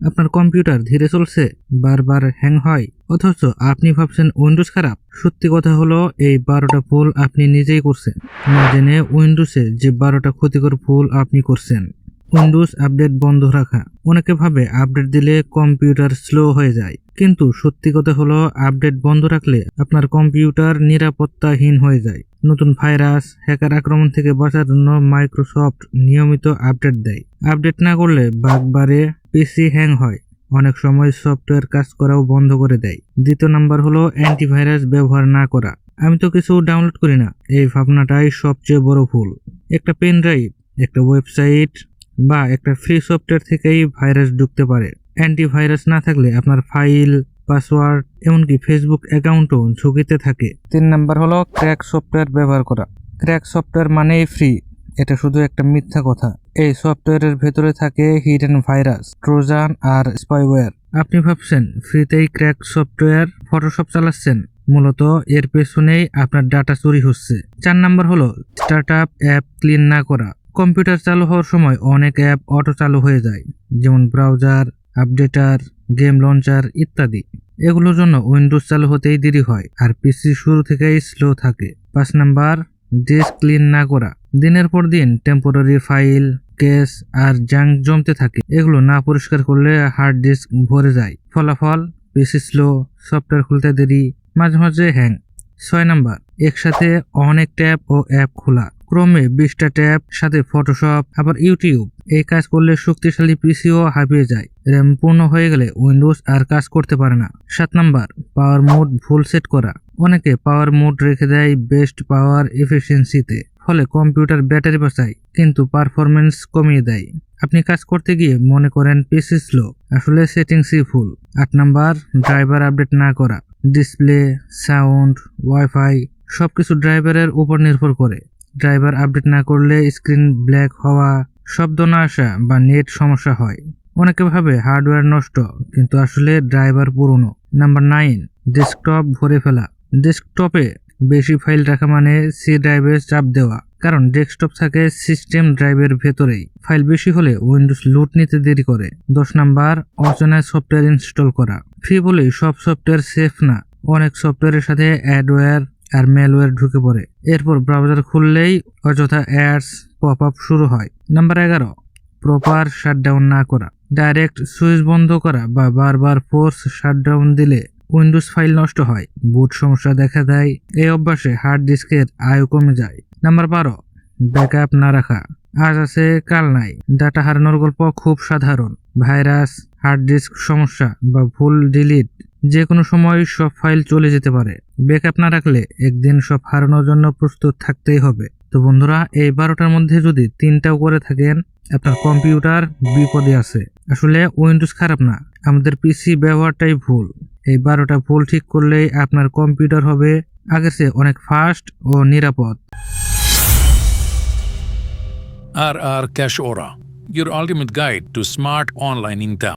আপনার কম্পিউটার ধীরে চলছে, বারবার হ্যাং হয়, অথচ আপনি ভাবছেন উইন্ডোজ খারাপ। সত্যি কথা হলো এই 12টা ভুল আপনি নিজেই করছেন, না জেনে উইন্ডোজে যে 12টা ক্ষতিকর ভুল আপনি করছেন। উইন্ডোজ আপডেট বন্ধ রাখা। অনেকে ভাবে আপডেট দিলে কম্পিউটার স্লো হয়ে যায়, কিন্তু সত্যি কথা হলো আপডেট বন্ধ রাখলে আপনার কম্পিউটার নিরাপত্তাহীন হয়ে যায়। নতুন ভাইরাস, হ্যাকার আক্রমণ থেকে বাঁচার জন্য মাইক্রোসফট নিয়মিত আপডেট দেয়। আপডেট না করলে বাগ বাড়ে, পিসি হ্যাং হয়, অনেক সময় সফটওয়্যার কাজ করাও বন্ধ করে দেয়। দ্বিতীয় নাম্বার হলো অ্যান্টিভাইরাস ব্যবহার না করা। আমি তো কিছু ডাউনলোড করি না, এই ভাবনাটাই সবচেয়ে বড় ভুল। একটা পেন ড্রাইভ, একটা ওয়েবসাইট বা একটা ফ্রি সফটওয়্যার থেকেই ভাইরাস ঢুকতে পারে। অ্যান্টিভাইরাস না থাকলে আপনার ফাইল, পাসওয়ার্ড, এমনকি ফেসবুক অ্যাকাউন্টও ঝুঁকিতে থাকে। 3 নাম্বার হলো ক্র্যাক সফটওয়্যার ব্যবহার করা। ক্র্যাক সফটওয়্যার মানেই ফ্রি, এটা শুধু একটা মিথ্যা কথা। এই সফটওয়্যারের ভেতরে থাকে হিডেন ভাইরাস, ট্রোজান আর স্পাইওয়্যার। আপনি ভাবছেন ফ্রিতেই ক্র্যাক সফটওয়্যার ফটোশপ চালাচ্ছেন, মূলত এর পেছনেই আপনার ডাটা চুরি হচ্ছে। 4 নাম্বার হলো স্টার্টআপ অ্যাপ ক্লিন না করা। কম্পিউটার চালু হওয়ার সময় অনেক অ্যাপ অটো চালু হয়ে যায়, যেমন ব্রাউজার, আপডেটার, গেম লঞ্চার ইত্যাদি। এগুলোর জন্য উইন্ডোজ চালু হতেই দেরি হয় আর পিসি শুরু থেকেই স্লো থাকে। 5 নাম্বার ডিস্ক ক্লিন না করা। দিনের পর দিন টেম্পোরারি ফাইল, কেস আর জাঙ্ক জমতে থাকে। এগুলো না পরিষ্কার করলে হার্ড ডিস্ক ভরে যায়। ফলাফল পিসি স্লো, সফটওয়্যার খুলতে দেরি, মাঝে মাঝে হ্যাং। 6 নাম্বার একসাথে অনেক ট্যাব ও অ্যাপ খোলা। ক্রমে 20টা ট্যাব, সাথে ফটোশপ, আবার ইউটিউব। এই কাজ করলে শক্তিশালী পিসিও হাঁপিয়ে যায়। র্যাম পূর্ণ হয়ে গেলে উইন্ডোজ আর কাজ করতে পারে না। 7 নাম্বার পাওয়ার মোড ভুল সেট করা। অনেকে পাওয়ার মোড রেখে দেয় বেস্ট পাওয়ার এফিসিয়েন্সিতে, ফলে কম্পিউটার ব্যাটারি বাঁচায় কিন্তু পারফরমেন্স কমিয়ে দেয়। আপনি কাজ করতে গিয়ে মনে করেন পিসি স্লো, আসলে সেটিংসই ভুল। 8 নাম্বার ড্রাইভার আপডেট না করা। ডিসপ্লে, সাউন্ড, ওয়াইফাই সবকিছু ড্রাইভারের উপর নির্ভর করে। ড্রাইভার আপডেট না করলে স্ক্রিন ব্ল্যাক হওয়া, শব্দ না আসা বা নেট সমস্যা হয়। অনেকে ভাবে হার্ডওয়্যার নষ্ট, কিন্তু আসলে ড্রাইভার পুরনো। নাম্বার 9 ডেস্কটপ ভরে ফেলা। ডেস্কটপে বেশি ফাইল রাখা মানে সি ড্রাইভে চাপ দেওয়া, কারণ ডেস্কটপ থাকে সিস্টেম ড্রাইভের ভেতরেই। ফাইল বেশি হলে উইন্ডোজ লুট নিতে দেরি করে। 10 নাম্বার অচেনা সফটওয়্যার ইনস্টল করা। ফ্রি বলেই সব সফটওয়্যার সেফ না, অনেক সফটওয়্যারের সাথে অ্যাডওয়্যার আর ম্যালওয়্যার ঢুকে পড়ে। এরপর ব্রাউজার খুললেই অযথা অ্যাডস পপ আপ শুরু হয়। নাম্বার 11 প্রপার শাটডাউন না করা। ডাইরেক্ট সুইচ বন্ধ করা বা বারবার ফোর্স শাটডাউন দিলে উইন্ডোজ ফাইল নষ্ট হয়, বুট সমস্যা দেখা দেয়। এই অভ্যাসে হার্ড ডিস্কের আয়ু কমে যায়। নাম্বার 12 ব্যাকআপ না রাখা। আজ আছে কাল নাই, ডাটা হারানোর গল্প খুব সাধারণ। ভাইরাস, হার্ড ডিস্ক সমস্যা বা ভুল ডিলিট, যে কোনো সময় সব ফাইল চলে যেতে পারে। ব্যাকআপ না রাখলে একদিন সব হারানোর জন্য প্রস্তুত থাকতেই হবে। তো বন্ধুরা, এই 12টার মধ্যে যদি 3টাও করে থাকেন, আপনার কম্পিউটার বিপদে আছে। আসলে উইন্ডোজ খারাপ না, আমাদের পিসি ব্যবহারটাই ভুল। এই 12টা ভুল ঠিক করলেই আপনার কম্পিউটার হবে আগের চেয়ে অনেক ফাস্ট ও নিরাপদ। RR Cash Aura, your ultimate guide to smart online income.